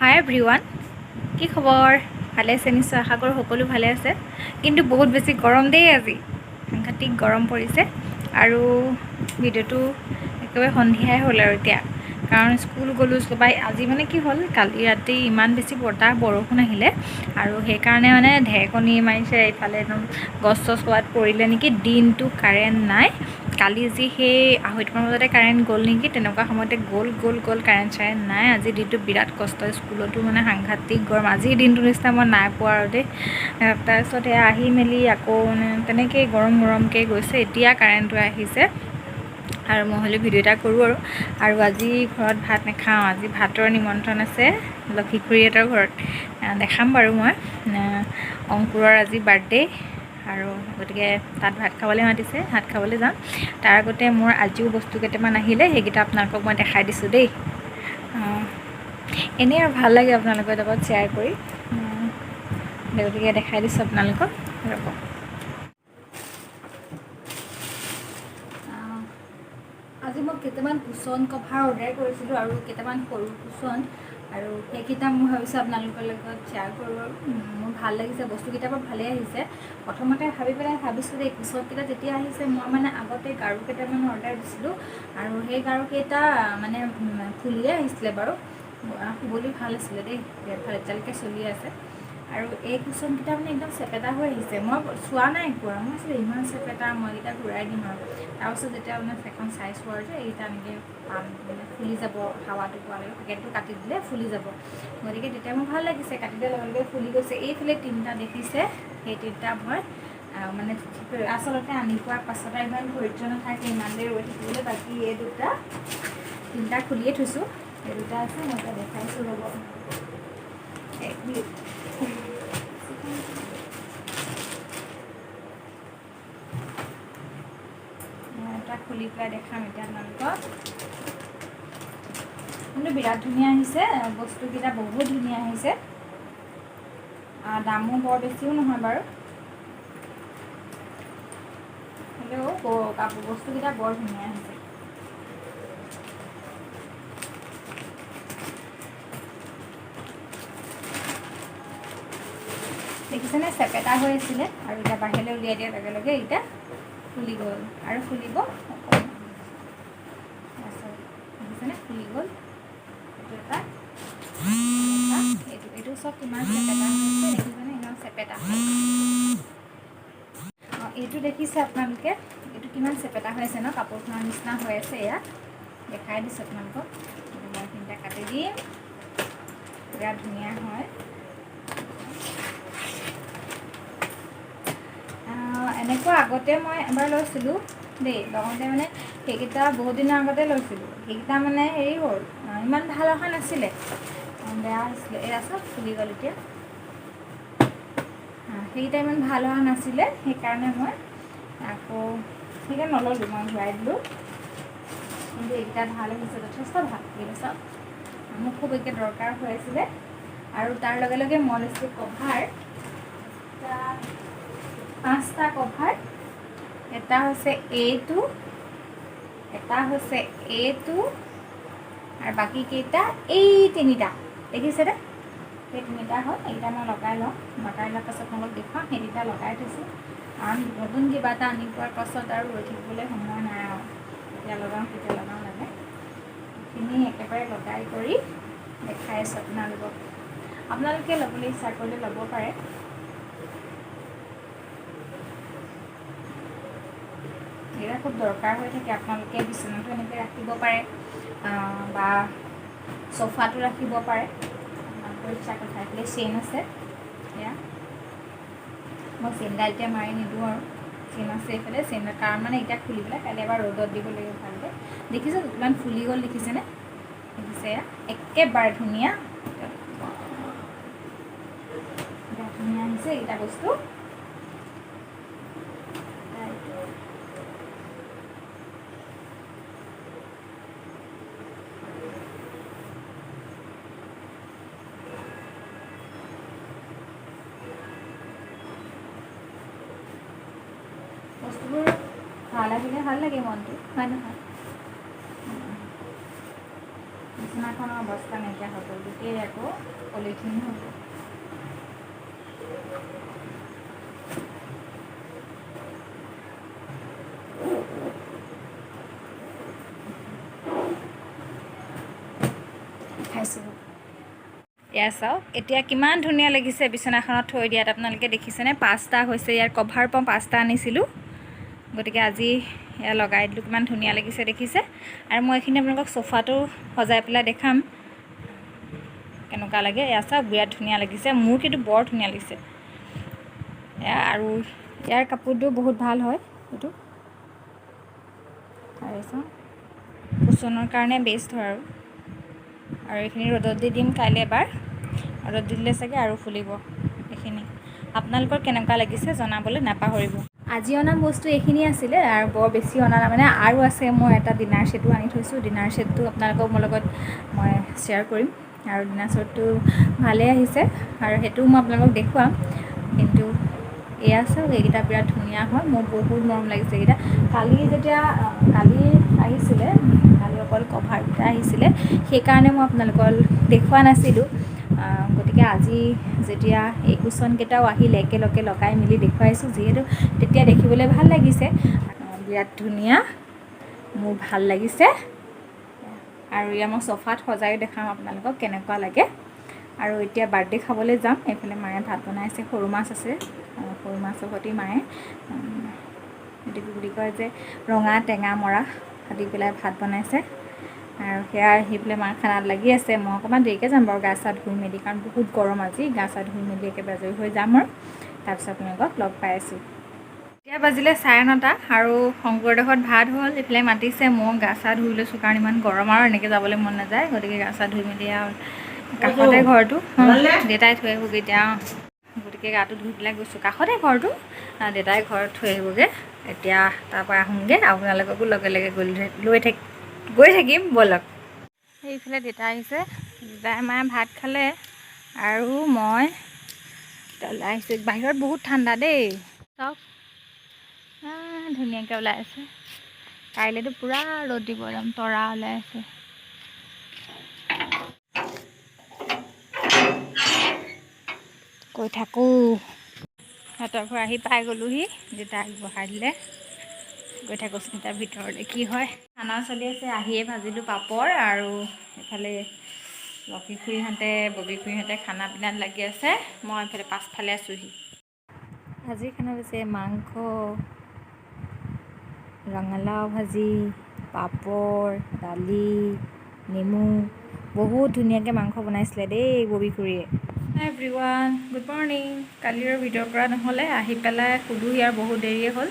হাই everyone, কি খবৰ? ভালে আছে নিশ্চয়, আশা কৰোঁ সকলো ভালে আছে। কিন্তু বহুত বেছি গৰম দেই, আজি সাংঘাতিক গৰম পৰিছে। আৰু ভিডিঅ'টো একেবাৰে সন্ধিয়াই হ'ল আৰু এতিয়া, কাৰণ স্কুল গ'লোঁ চবাই। আজি মানে কি হ'ল, কালি ৰাতি ইমান বেছি বৰষুণ আহিলে আৰু সেইকাৰণে মানে ঢেৰেকণি মাৰিছে, এইফালে একদম গছ চছ ক'ৰবাত পৰিলে নেকি। দিনটো কাৰেণ্ট নাই। কালি যি সেই 2:30 বজাতে কাৰেণ্ট গ'ল নেকি, তেনেকুৱা সময়তে গ'ল কাৰেণ্ট নাই। আজিৰ দিনটো বিৰাট কষ্ট, স্কুলতো মানে সাংঘাতিক গৰম। আজিৰ দিনটো নিচিনা মই নাই পোৱা আৰু দেই। তাৰপিছত আহি মেলি আকৌ মানে তেনেকেই গৰমকৈ গৈছে। এতিয়া কাৰেণ্টটো আহিছে আৰু মই হ'লে ভিডিঅ' এটা কৰোঁ আৰু আজি ঘৰত ভাত নাখাওঁ। আজি ভাতৰ নিমন্ত্ৰণ আছে লক্ষী খুৰীহঁতৰ ঘৰত। দেখাম বাৰু মই। অংকুৰৰ আজি বাৰ্থডে আৰু গতিকে তাত ভাত খাবলৈ মাতিছে, ভাত খাবলৈ যাম। তাৰ আগতে মোৰ আজিও বস্তু কেইটামান আহিলে, সেইকেইটা আপোনালোকক মই দেখাই দিছোঁ দেই। এনেই আৰু ভাল লাগে আপোনালোকৰ লগত শ্বেয়াৰ কৰি, গতিকে দেখাই দিছোঁ আপোনালোকক। ৰ'ব, আজি মই কেইটামান কুশ্বন কভাৰ অৰ্ডাৰ কৰিছিলোঁ আৰু কেইটামান সৰু কুশ্বন, আৰু সেইকেইটা মই ভাবিছোঁ আপোনালোকৰ লগত শ্বেয়াৰ কৰোঁ। আৰু মোৰ ভাল লাগিছে, বস্তুকেইটা বাৰু ভালেই আহিছে। প্ৰথমতে ভাবিছোঁ যে এই কুশ্বনকেইটা যেতিয়া আহিছে, মই মানে আগতে গাৰু কেইটামান অৰ্ডাৰ দিছিলোঁ আৰু সেই গাৰুকেইটা মানে ফুলিয়ে আহিছিলে বাৰু। শুবলৈ ভাল আছিলে দেই, ভাল এতিয়ালৈকে চলি আছে। আৰু এই কুশ্বনকেইটা মানে একদম চেপেটা হৈ আহিছে। মই চোৱা নাই একোৱা, মই আছিলোঁ ইমান চেপেটা, মই এইকেইটা ঘূৰাই দিম আৰু। তাৰপিছত যেতিয়া মানে এখন চাইছোঁ আৰু যে এইকেইটা এনেকৈ মানে ফুলি যাব, হাৱাটো পোৱালৈকে পেকেটটো কাটি দিলে ফুলি যাব। গতিকে তেতিয়া মোৰ ভাল লাগিছে, কাটি দিয়াৰ লগে লগে ফুলি গৈছে। এইফালে 3টা দেখিছে, সেই 3টা মই মানে আচলতে আনি পোৱাৰ পাছত ইমান ধৈৰ্য নাথাকে ইমান দেৰি ৰৈ থাকিবলৈ। বাকী এই 3টা খুলিয়ে থৈছোঁ। এই 2টা আছে, মই এতিয়া দেখাইছোঁ ৰ'ব। এটা খুলি পেলাই দেখাম এতিয়া আপোনালোকক। কিন্তু বিৰাট ধুনীয়া আহিছে, বস্তুকেইটা বহুত ধুনীয়া আহিছে। দামো বৰ বেছিও নহয় বাৰু, হ'লেও বস্তুকেইটা বৰ ধুনীয়া আহিছে। দেখিছেনে, চেপেটা হৈ আছিলে আৰু এতিয়া বাহিৰলৈ উলিয়াই দিয়াৰ লগে লগে এতিয়া ফুলি গ'ল আৰু ফুলিব। দেখিছেনে, ফুলি গ'ল। এইটো চব কিমান চেপেটা হৈছে, দেখিছেনে, ইমান চেপেটা। এইটো দেখিছে আপোনালোকে, এইটো কিমান চেপেটা হৈ আছে ন, কাপোৰখনৰ নিচিনা হৈ আছে। এয়া দেখাই দিছোঁ আপোনালোকক। মই 3টা কাটি দিম, বিৰাট ধুনীয়া হয়। এনেকুৱা আগতে মই এবাৰ লৈছিলোঁ দেই, লগতে মানে সেইকেইটা বহুত দিনৰ আগতে লৈছিলোঁ। সেইকেইটা মানে হেৰি হ'ল, ইমান ভাল অহা নাছিলে, বেয়া হৈছিলে। এয়া চব ফুলি গ'ল এতিয়া। সেইকেইটা ইমান ভাল অহা নাছিলে, সেইকাৰণে মই আকৌ সেইকাৰণে নল'লোঁ, মই ঘূৰাই দিলোঁ। কিন্তু এইকেইটা ভাল আহিছে, যথেষ্ট ভাল। এইকেইটা চব মোক খুব এতিয়া দৰকাৰ হৈ আছিলে। আৰু তাৰ লগে লগে মই লৈছোঁ কভাৰ, 5টা কভাৰ। এটা হৈছে এইটো, এটা হৈছে এইটো, আৰু বাকীকেইটা এই 3টা দেখিছেনে, সেই 3টা হ'ল। এইকেইটা মই লগাই লওঁ, লগাই লোৱাৰ পাছত মই অলপ দেখুৱাম। সেই 3টা লগাই থৈছোঁ, কাৰণ নতুন কিবা এটা আনি পোৱাৰ পাছত আৰু ৰৈ থাকিবলৈ সময় নাই আৰু, এতিয়া লগাওঁ তেতিয়া লগাওঁ লাগে। এইখিনি একেবাৰে লগাই কৰি দেখাই আছোঁ আপোনালোকক। আপোনালোকে ল'বলৈ ইচ্ছা কৰিলে ল'ব পাৰে। এইয়া খুব দৰকাৰ হৈ থাকে, আপোনালোকে বিচনাটো এনেকৈ ৰাখিব পাৰে বা চোফাটো ৰাখিব পাৰে। আপোনালোকৰ ইচ্ছা কথা। এইফালে চেইন আছে, এয়া মই চেইনডাল এতিয়া মাৰি নিদিওঁ আৰু, চেইন আছে এইফালে। চেইনডাল কাৰণ মানে এতিয়া খুলি পেলাই কাইলৈ এবাৰ ৰ'দত দিব লাগিব ভালকৈ। দেখিছোঁ কিমান ফুলি গ'ল, দেখিছেনে, দেখিছে, এয়া একেবাৰে ধুনীয়া। ধুনীয়া আহিছে এইকেইটা বস্তু। বস্তুবোৰ ভাল আহিলে ভাল লাগে মনটো, হয় নহয়। বিচনাখনৰ অৱস্থা নাইকিয়া হৈ গ'ল গোটেই, আকৌ পলিথিন খাইছোঁ। এয়া চাওক এতিয়া কিমান ধুনীয়া লাগিছে বিচনাখনত থৈ দিয়াত। আপোনালোকে দেখিছেনে? 5টা হৈছে। ইয়াৰ কভাৰ পম 5টা আনিছিলোঁ, গতিকে আজি এয়া লগাই দিলোঁ। কিমান ধুনীয়া লাগিছে দেখিছে। আৰু মই এইখিনি আপোনালোকক চোফাটো সজাই পেলাই দেখাম কেনেকুৱা লাগে। এয়া চাওক বিৰাট ধুনীয়া লাগিছে, মোৰ কিন্তু বৰ ধুনীয়া লাগিছে। এয়া আৰু ইয়াৰ কাপোৰটো বহুত ভাল হয় এইটো, আৰু চাওক কুশ্বনৰ কাৰণে বেষ্ট হয়। আৰু এইখিনি ৰ'দত দি দিম কাইলৈ এবাৰ, ৰ'দত দি দিলে চাগে আৰু ফুলিব এইখিনি। আপোনালোকৰ কেনেকুৱা লাগিছে জনাবলৈ নাপাহৰিব। আজি অনা বস্তু এইখিনি আছিলে, আৰু বৰ বেছি অনা মানে আৰু আছে। মই এটা ডিনাৰ ছেটো আনি থৈছোঁ। ডিনাৰ ছেটটো আপোনালোকক মোৰ লগত মই শ্বেয়াৰ কৰিম। আৰু ডিনাৰ ছেটটো ভালেই আহিছে, আৰু সেইটোও মই আপোনালোকক দেখুৱাম। কিন্তু এয়া চাওক এইকেইটা বিৰাট ধুনীয়া হয়, মোৰ বহুত মৰম লাগিছে এইকেইটা। কালি আহিছিলে, কালি অকল কভাৰকেইটা আহিছিলে, সেইকাৰণে মই আপোনালোকক দেখুওৱা নাছিলোঁ। গতিকে আজি যেতিয়া এই কুশ্বনকেইটাও আহিলে একেলগে লগাই মেলি দেখুৱাইছোঁ, যিহেতু তেতিয়া দেখিবলৈ ভাল লাগিছে। বিৰাট ধুনীয়া, মোৰ ভাল লাগিছে। আৰু এয়া মই চফাত সজাই দেখাম আপোনালোকক কেনেকুৱা লাগে। আৰু এতিয়া বাৰ্থডে খাবলৈ যাম। এইফালে মায়ে ভাত বনাইছে, সৰু মাছ আছে, সৰু মাছৰ সৈতে মায়ে এইটো কি বুলি কয় যে ৰঙা টেঙা মৰা দি পেলাই ভাত বনাইছে। আৰু সেয়া আহি পেলাই মাৰ খানাত লাগি আছে। মই অকণমান দেৰিকৈ যাম বাৰু, গা চা ধুই মেলি, কাৰণ বহুত গৰম আজি। গা চা ধুই মেলি একেবাৰে আজৰি হৈ যাম আৰু তাৰপিছত আপোনালোকক লগ পাই আছোঁ। এতিয়া বাজিলে 9:30 আৰু শংকৰদেৱত ভাত হ'ল। এইফালে মাতিছে, মই গা চা ধুই লৈছোঁ, কাৰণ ইমান গৰম আৰু এনেকৈ যাবলৈ মন নাযায়। গতিকে গা চা ধুই মেলি আৰু কাষতে ঘৰটো দেউতাই থৈ আহিবগৈ এতিয়া। গতিকে গাটো ধুই পেলাই গৈছোঁ, কাষতে ঘৰটো, দেউতাই ঘৰত থৈ আহিবগৈ। এতিয়া তাৰপৰা আহোঁগৈ, আপোনালোককো লগে লগে গৈ থাকিম ব'লক। সেইফালে দেউতা আহিছে, দেউতাই মায়ে ভাত খালে আৰু মই ওলাই আহিছোঁ। বাহিৰত বহুত ঠাণ্ডা দেই, চাওক ধুনীয়াকৈ ওলাই আছে। কাইলৈতো পূৰা ৰ'দ দিব, একদম তৰা ওলাই আছে। কৈ থাকোঁ, সিহঁতৰ ঘৰ আহি পাই গ'লোহি, দেউতাক বহাই দিলে। গৈ থাকোঁচোন তাৰ ভিতৰলৈ কি হয়। খানা চলি আছে, আহিয়ে ভাজিলোঁ পাপৰ, আৰু এইফালে লক্ষী খুৰীহঁতে ববী খুৰীহঁতে খানা পিনাত লাগি আছে। মই এইফালে পাছফালে আছোঁহি। আজিৰ খানা হৈছে মাংস, ৰঙালাও ভাজি, পাপৰ, দালি, নেমু। বহুত ধুনীয়াকৈ মাংস বনাইছিলে দেই ববী খুৰীয়ে। হাই এভৰিৱান, গুড মৰ্ণিং। কালিৰ ভিডিঅ' কৰা নহ'লে, আহি পেলাই শুলোহি আৰু বহুত দেৰিয়ে হ'ল।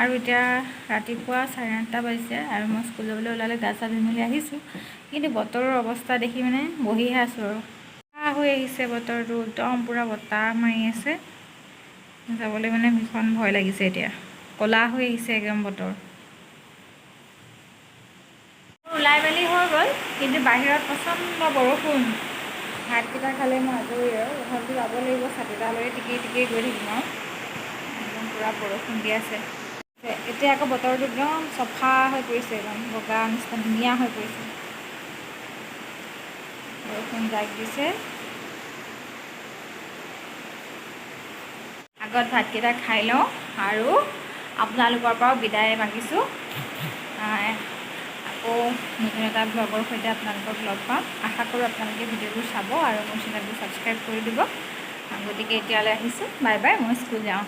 আৰু এতিয়া ৰাতিপুৱা 8:30 বাজিছে, আৰু মই স্কুল যাবলৈ ওলালে গা চা ধুই মেলি আহিছোঁ। কিন্তু বতৰৰ অৱস্থা দেখি মানে বহিহে আছোঁ আৰু। হৈ আহিছে বতৰটো, একদম পূৰা বতাহ মাৰি আছে। যাবলৈ মানে ভীষণ ভয় লাগিছে এতিয়া, ক'লা হৈ আহিছে একদম বতৰ। ওলাই মেলি হৈ গ'ল, কিন্তু বাহিৰত প্ৰচণ্ড বৰষুণ। ভাতকেইটা খালে মই আজৰি আৰু, তথাপিও যাব লাগিব, ছাতি এটা লৈ টিকি টিকি গৈ থাকিম আৰু। একদম পূৰা বৰষুণ দি আছে। এতিয়া আকৌ বতৰটো একদম চফা হৈ পৰিছে, একদম বগা নিচিনা ধুনীয়া হৈ পৰিছে। বৰষুণ জাক দিছে। আগত ভাতকেইটা খাই লওঁ আৰু আপোনালোকৰ পৰাও বিদায় মাগিছোঁ। আকৌ নতুন এটা ব্লগৰ সৈতে আপোনালোকক লগ পাম। আশা কৰোঁ আপোনালোকে ভিডিঅ'বোৰ চাব আৰু মোৰ চেনেলটো ছাবস্ক্ৰাইব কৰি দিব। গতিকে এতিয়ালৈ আহিছোঁ, বাই বাই, মই স্কুল যাওঁ।